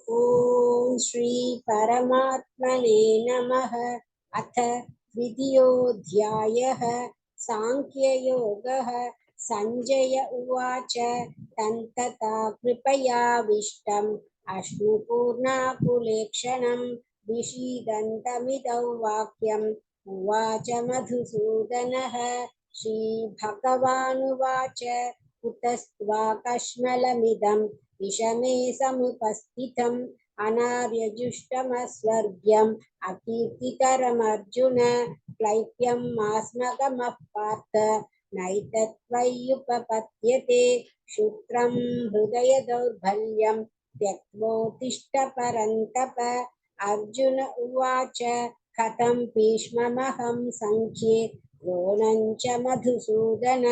ओम श्री परमात्मने नमः। अथ द्वितीयोऽध्यायः सांख्ययोगः। संजय उवाच तन्तता कृपयाविष्टम् अश्नुपूर्णाकुलेक्षणं विषीदन्तमिदं वाक्यम् उवाच मधुसूदनः। श्रीभगवानुवाच कुतस्त्वाकश्मलमिदं विषमे समुपस्थितम् अनार्यजुष्टमस्वर्ग्यम् अकीर्तिकरमर्जुन। क्लैप्यं मास्मगमः पार्थ नैतत्त्वय्युपपद्यते। क्षुत्रं हृदय दौर्बल्यं त्यक्त्वोत्तिष्ठ परन्तप। अर्जुन उवाच कथं भीष्ममहं सङ्ख्ये द्रोणं च मधुसूदन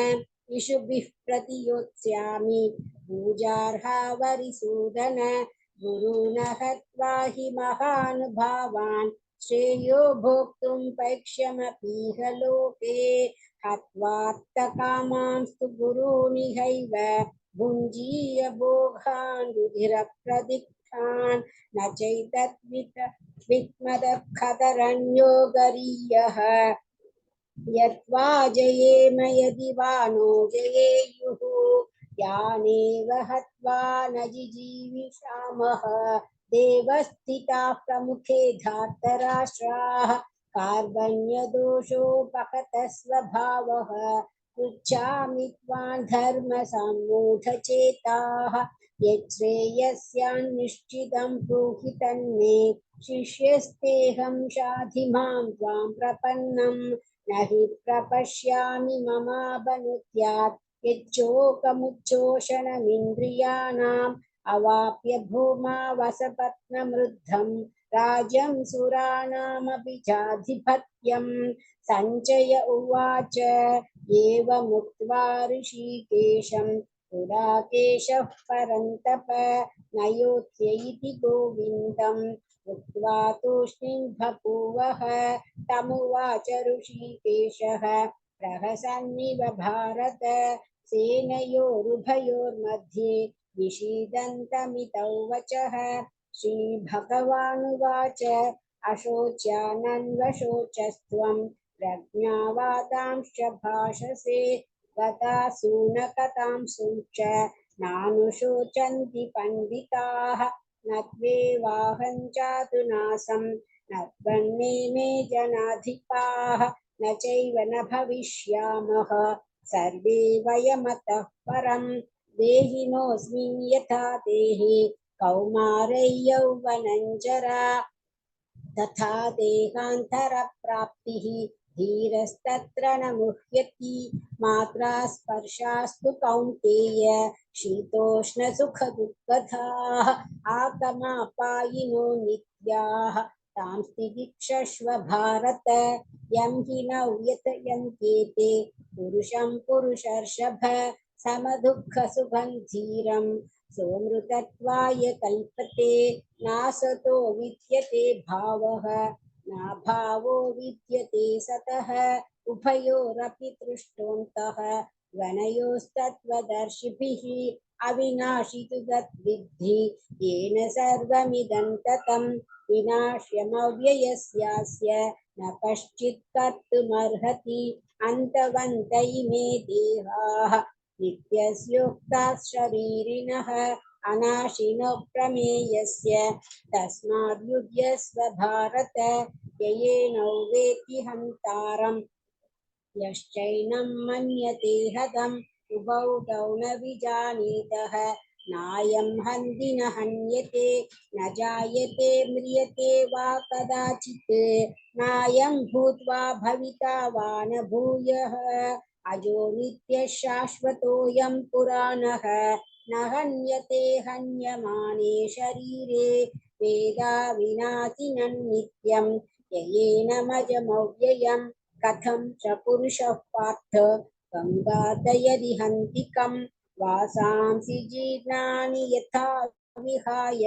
इषुभिः प्रतियोत्स्यामि पूजार्हा वरिसूदन। गुरुन् हत्वा हि महानुभावान् श्रेयो भोक्तुं पैक्ष्यमपीह लोके। हत्वार्थकामांस्तु गुरूनिहैव भुञ्जीय भोगान् रुधिरप्रदिग्धान् न चैतद्विक्मदखतरण्यो गरीयः। यत्वा जयेम यदि वा नो जयेयुः यानेव हत्वा न जिजीविषामः। देवस्थिताः प्रमुखे धार्तराष्ट्राः कार्बण्यदोषोपहतः स्वभावः। पृच्छामि त्वां धर्मसम्मूढचेताः यच्छ्रेयस्यान्निश्चितं ब्रूहि तन्मे। शिष्यस्तेऽहं शाधि मां त्वां प्रपन्नं न हि प्रपश्यामि ममापनुद्यात्। यच्चोकमुच्चोषणमिन्द्रियाणाम् अवाप्य भूमा वसपत्नमृद्धं राज्यं सुराणामपि चाधिपत्यम्। सञ्जय उवाच एवमुक्त्वा ऋषिकेशं गुडाकेशः परन्तप न योत्स्य इति गोविन्दम् उक्त्वा तूष्णीं बभूवः। तमुवाच ऋषिकेशः प्रहसन्निव भारत सेनयोरुभयोर्मध्ये विषीदन्तमितौ वचः। श्रीभगवानुवाच अशोच्यानन्वशोचस्त्वं प्रज्ञावादांश्च भाषसे गतासूनकतांश्च नानुशोचन्ति पण्डिताः। न त्वेवाहं चातुनासं न त्वन्नेमे जनाधिपाः न चैव न भविष्यामः सर्वे वयमतः परम्। देहिनोऽस्मिन् यथा देहे कौमारै यौवनञ्जरा तथा देहान्तरप्राप्तिः धीरस्तत्र न मुह्यति। मात्रा स्पर्शास्तु कौन्तेय शीतोष्णसुखदुःखदाः आगमापायिनो नित्याः तां तितिक्षस्व भारत। यं हि न व्यथयन्त्येते पुरुषं पुरुषर्षभ समदुःखसुखं धीरं सोमृतत्वाय कल्पते। नासतो विद्यते भावः नाभावो विद्यते सतः उभयोरपि दृष्टोऽन्तः वनयोस्तत्त्वदर्शिभिः। अविनाशि तु तद्विद्धि येन सर्वमिदं ततं विनाश्यमव्ययस्यास्य न कश्चित् कर्तुमर्हति। अन्तवन्त इमे देहाः नित्यस्योक्ताः शरीरिणः अनाशिनो प्रमेयस्य तस्माद्युध्यस्व भारत। ययेनौ वेत्ति हन्तारम् यश्चैनं मन्यते हतम् उभौ तौ न विजानीतः। नायं हन्ति न हन्यते न जायते म्रियते वा कदाचित् नायं भूत्वा भविता वा न भूयः। अजो नित्यः शाश्वतोऽयं पुराणः न हन्यते हन्यमाने शरीरे वेदा विनाशि नित्यं ययेनमजमव्ययम्। कथं च पुरुषः पार्थ गङ्गादयदि हन्तिकं वासांसि जीर्णानि यथा विहाय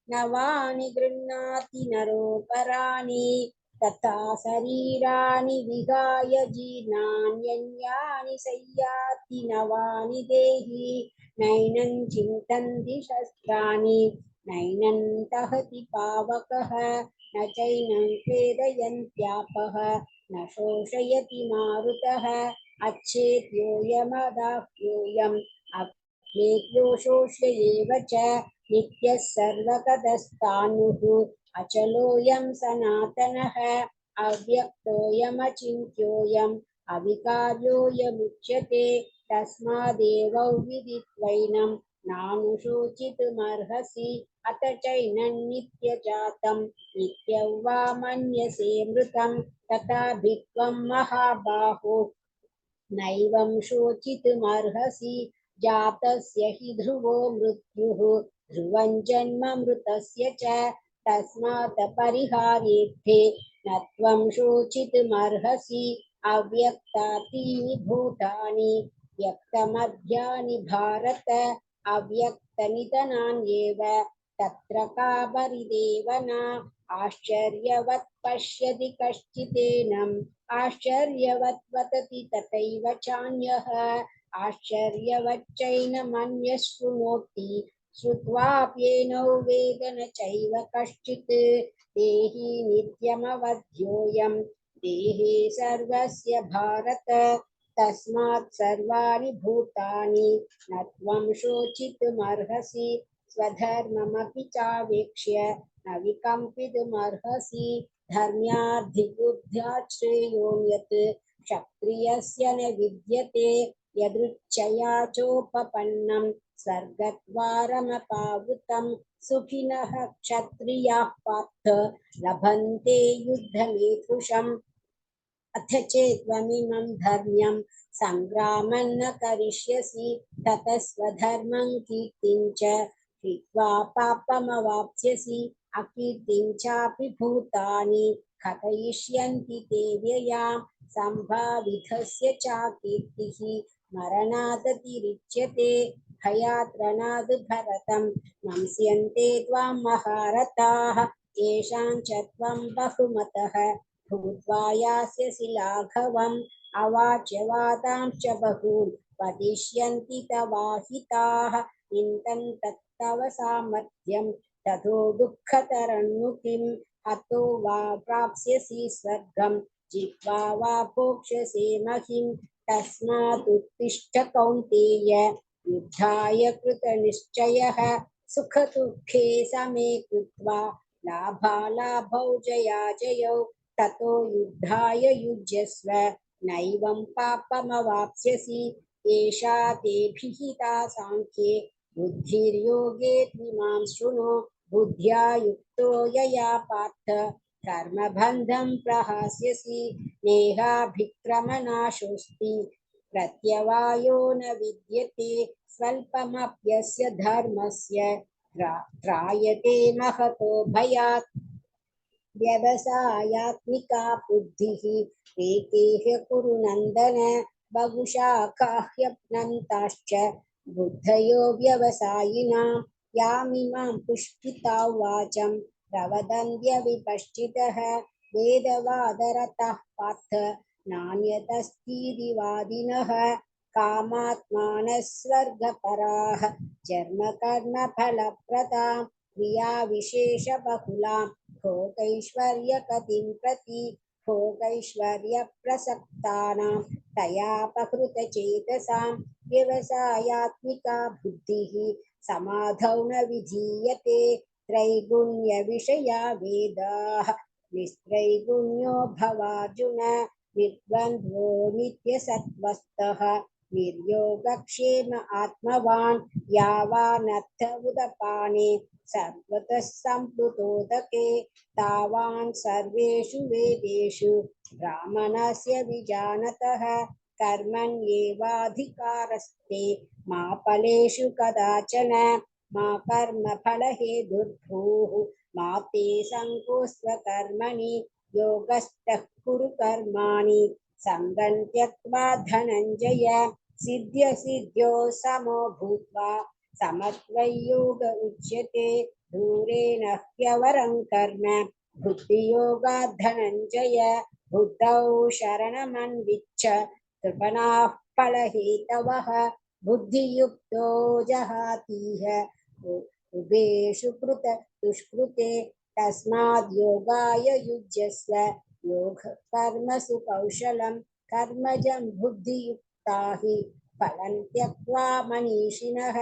नवानि गृह्णाति नरोपराणि। तथा शरीराणि विहाय जीर्णान्यन्यानि संयाति नवानि देहि। नैनं चिन्तन्ति शस्त्राणि नैनं दहति पावकः न चैनं क्लेदयन्त्यापः न शोषयति मारुतः अच्छेद्योऽयमदाह्योऽयम् अग्नेयो शोष्य एव च नित्यः सर्वगतस्तानुः अचलोऽयं सनातनः अव्यक्तोऽयमचिन्त्योऽयम् अविकार्योऽयमुच्यते तस्मादेव विदित्वैनं नानुशोचितुमर्हसि अथ चैनं नित्यजातं नित्यं वा मन्यसे मृतं तथापि त्वं महाबाहो नैवं शोचितुमर्हसि जातस्य हि ध्रुवो मृत्युः ध्रुवं जन्म मृतस्य च तस्मात् परिहार्येऽर्थे न त्वं शोचितुमर्हसि अव्यक्तानि भूतानि व्यक्तमध्यानि भारत अव्यक्तनिधनान्येव तत्र का परिदेवना आश्चर्यवत् पश्यति कश्चिदेनम् आश्चर्यवत् वदति तथैव चान्यः आश्चर्यवच्चैनमन्यः शृणोति श्रुत्वाप्येनौ वेद न चैव कश्चित् देहि नित्यमवध्योऽयं देहे सर्वस्य भारत तस्मात् सर्वाणि भूतानि न त्वं शोचितुमर्हसि स्वधर्ममपि चावेक्ष्य न विकम्पितुमर्हसि धर्म्याधिबुद्ध्या श्रेयोऽन्यत् क्षत्रियस्य न विद्यते यदृच्छया चोपपन्नं स्वर्गद्वारमपावृतं सुखिनः क्षत्रियाः पार्थ लभन्ते युद्धमेधुषम् अथ चेत्त्वमिमं धर्म्यं सङ्ग्रामं न करिष्यसि ततः स्वधर्मं कीर्तिं च हित्वा पापमवाप्स्यसि अकीर्तिं चापि भूतानि कथयिष्यन्ति ते व्ययां सम्भावितस्य चाकीर्तिः मरणादतिरिच्यते भयात् रणाद् भरतं नंस्यन्ते त्वां महारथाः येषां च त्वं बहुमतः भूत्वा यास्यसि लाघवम् अवाच्यवादांश्च बहून् वदिष्यन्ति तवाहिताः निन्दन् तत्तव सामर्थ्यं ततो दुःखतरन्नु किम् हतो वा प्राप्स्यसि स्वर्गं जित्वा वा भोक्ष्यसे महिम् तस्मात् उत्तिष्ठ कौन्तेय युद्धाय कृतनिश्चयः सुखदुःखे समे कृत्वा लाभालाभौ जयाजयौ ततो युद्धाय युज्यस्व नैवं पापमवाप्स्यसि एषा ते विहिता साङ्ख्ये बुद्धिर्योगे त्विमां शृणु बुद्ध्या युक्तो यया पार्थ कर्मबन्धं प्रहास्यसि नेहाभिक्रमनाशोऽस्ति प्रत्यवायो न विद्यते स्वल्पमप्यस्य धर्मस्य त्रायते महतो भयात् व्यवसायात्मिका बुद्धिः एकेह कुरु नन्दन बहुशाखाह्यप्नन्ताश्च बुद्धयो व्यवसायिनां यामिमां पुष्पिता वाचं प्रवदन्त्यविपश्चितः वेदवादरतः पार्थ नान्यतस्तीति वादिनः कामात्मानः स्वर्गपराः जन्मकर्मफलप्रदां क्रियाविशेषबहुलां भोगैश्वर्यगतिं प्रति भोगैश्वर्यप्रसक्तानां तयापहृतचेतसां व्यवसायात्मिका बुद्धिः समाधौ न विधीयते त्रैगुण्यविषया वेदाः निस्त्रैगुण्यो भवार्जुन निर्द्वन्द्वो नित्यसत्त्वस्थः निर्योगक्षेम आत्मवान् यावानर्थ उदपाने सर्वतः सम्प्लुतोदके तावान् सर्वेषु वेदेषु ब्राह्मणस्य विजानतः कर्मण्येवाधिकारस्ते मा फलेषु कदाचन मा कर्मफलहेतुर्भूः मा ते सङ्गोऽस्त्व कर्मणि योगस्थः कुरु कर्माणि सङ्गं त्यक्त्वा धनञ्जय सिद्ध्यसिद्ध्यो समो भूत्वा समत्वयोग उच्यते दूरेण ह्यवरं कर्म बुद्धियोगात् धनञ्जय बुद्धौ शरणमन्विच्छ कृपणाः फलहेतवः बुद्धियुक्तो जहातीह उभेषु कृत दुष्कृते तस्माद् योगाय युज्यस्व योग कर्मसु कौशलं कर्मजं बुद्धियुक्ता हि फलं त्यक्त्वा मनीषिणः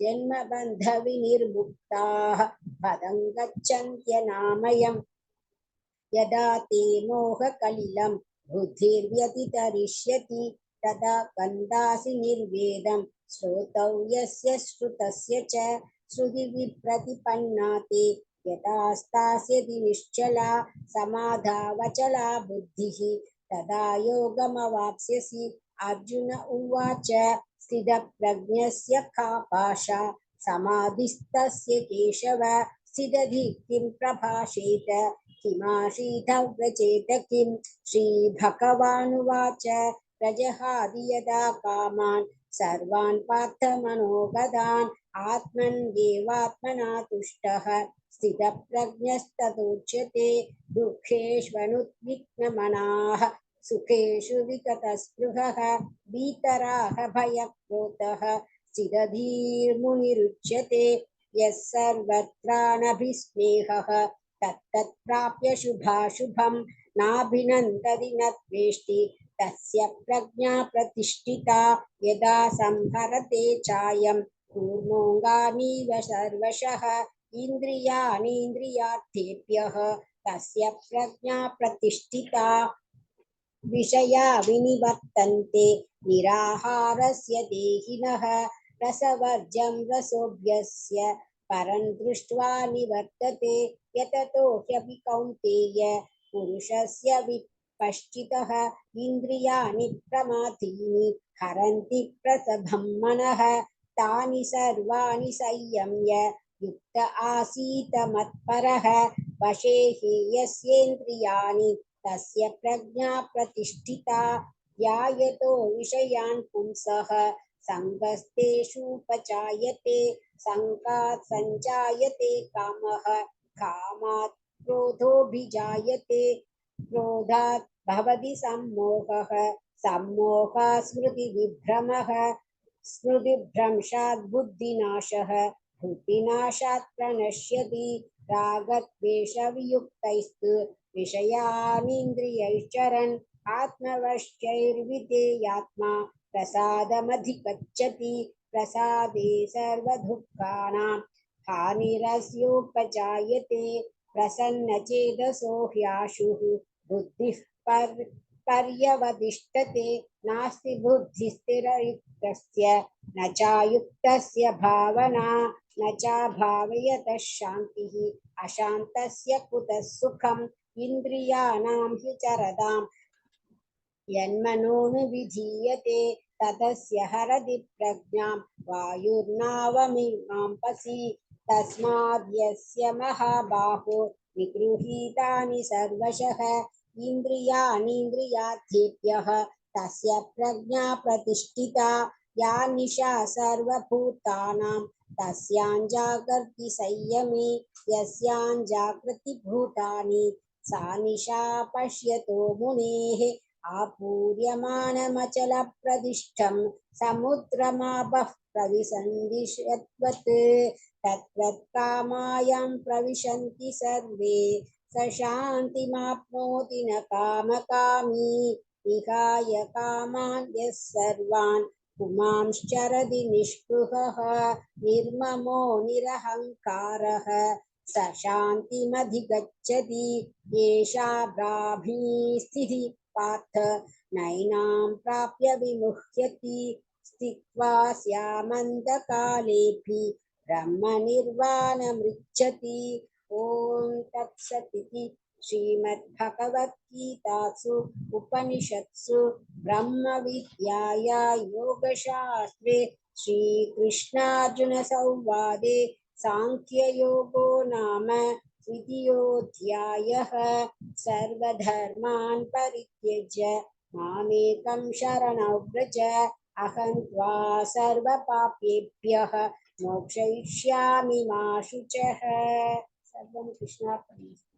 जन्मबन्धविनिर्मुक्ताः पदं गच्छन्त्यनामयम् यदा ते मोहकलिलं बुद्धिर्व्यतितरिष्यति तदा गन्धासि निर्वेदं श्रोतव्यस्य श्रुतस्य च श्रुतिविप्रतिपन्ना ते यदा स्थास्यति निश्चला समाधावचला बुद्धिः तदा योगमवाप्स्यसि अर्जुन उवाच स्थितप्रज्ञस्य का भाषा समाधिस्तस्य केशव स्थितधि किं प्रभाषेत किमाशीतव्रजेत किं श्रीभगवानुवाच प्रजहाति यदा कामान् सर्वान् पार्थमनोगतान् आत्मन्येवात्मना तुष्टः स्थितप्रज्ञस्तदुच्यते दुःखेष्वनुद्विग्नमनाः सुखेषु विगतस्पृहः वीतराग भयक्रोधः स्थितधीर्मुनिरुच्यते यः सर्वत्रानभिस्नेहः तत्तत्प्राप्य शुभाशुभं नाभिनन्दति न द्वेष्टि तस्य प्रज्ञा प्रतिष्ठिता यदा संहरते चायं कूर्मोऽङ्गानीव सर्वशः इन्द्रियाणीन्द्रियार्थेभ्यः तस्य प्रज्ञा प्रतिष्ठिता विषया विनिवर्तन्ते निराहारस्य देहिनः रसवर्जं रसोऽभ्यस्य परं दृष्ट्वा निवर्तते यततो ह्यपि कौन्तेय पुरुषस्य विपश्चितः इन्द्रियाणि प्रमाथीनि हरन्ति प्रसभं मनः तानि सर्वाणि संयम्य युक्त आसीत मत्परः वशे हि यस्येन्द्रियाणि तस्य प्रज्ञा प्रतिष्ठिता ध्यायतो विषयान् पुंसः सङ्गस्तेषुपजायते सङ्गात् सञ्जायते कामः कामात् क्रोधोऽभिजायते क्रोधात् भवति सम्मोहः सम्मोहात् स्मृतिविभ्रमः स्मृतिभ्रंशात् बुद्धिनाशः बुद्धिनाशात् प्रणश्यति रागद्वेषवियुक्तैस्तु विषयानीन्द्रियैश्चरन् आत्मवश्यैर्विधेयात्मा प्रसादमधिगच्छति प्रसादे सर्वदुःखानां हानिरस्योपजायते प्रसन्नचेतसो ह्याशुः बुद्धिः पर्यवतिष्ठते नास्ति बुद्धिस्थिरयुक्तस्य न चायुक्तस्य भावना न चाभावयतः शान्तिः अशान्तस्य कुतः सुखम् इन्द्रियाणां हि चरतां यन्मनोनुविधीयते ततस्य हरति प्रज्ञां वायुर्नावमिमांसि तस्माद् यस्य महाबाहो निगृहीतानि सर्वशः इन्द्रियाणीन्द्रियार्थेभ्यः तस्य प्रज्ञा प्रतिष्ठिता या निशा सर्वभूतानां तस्यां जागर्ति संयमे यस्यां जागृति भूतानि सा निशा पश्यतो मुनेः आपूर्यमाणमचलप्रतिष्ठं समुद्रमापः प्रविशन्दिशत्वत् तत्त्वत्कामायां प्रविशन्ति सर्वे स शान्तिमाप्नोति न कामकामी विहाय कामान् यः सर्वान् पुमांश्चरति निःस्पृहः निर्ममो निरहङ्कारः स शान्तिमधिगच्छति एषा ब्राह्मी स्थितिः पार्थ नैनां प्राप्य विमुह्यति स्थित्वा स्यामन्तकालेऽपि ब्रह्मनिर्वाणमृच्छति ॐ तत्सदिति श्रीमद्भगवद्गीतासु उपनिषत्सु ब्रह्मविद्याया योगशास्त्रे श्रीकृष्णार्जुनसंवादे सांख्ययोगो नाम द्वितीयोऽध्यायः सर्वधर्मान् परित्यज्य मामेकं शरणं व्रज अहं त्वा सर्वपापेभ्यः मोक्षयिष्यामि मा शुचः सर्वं कृष्णार्पणमस्तु।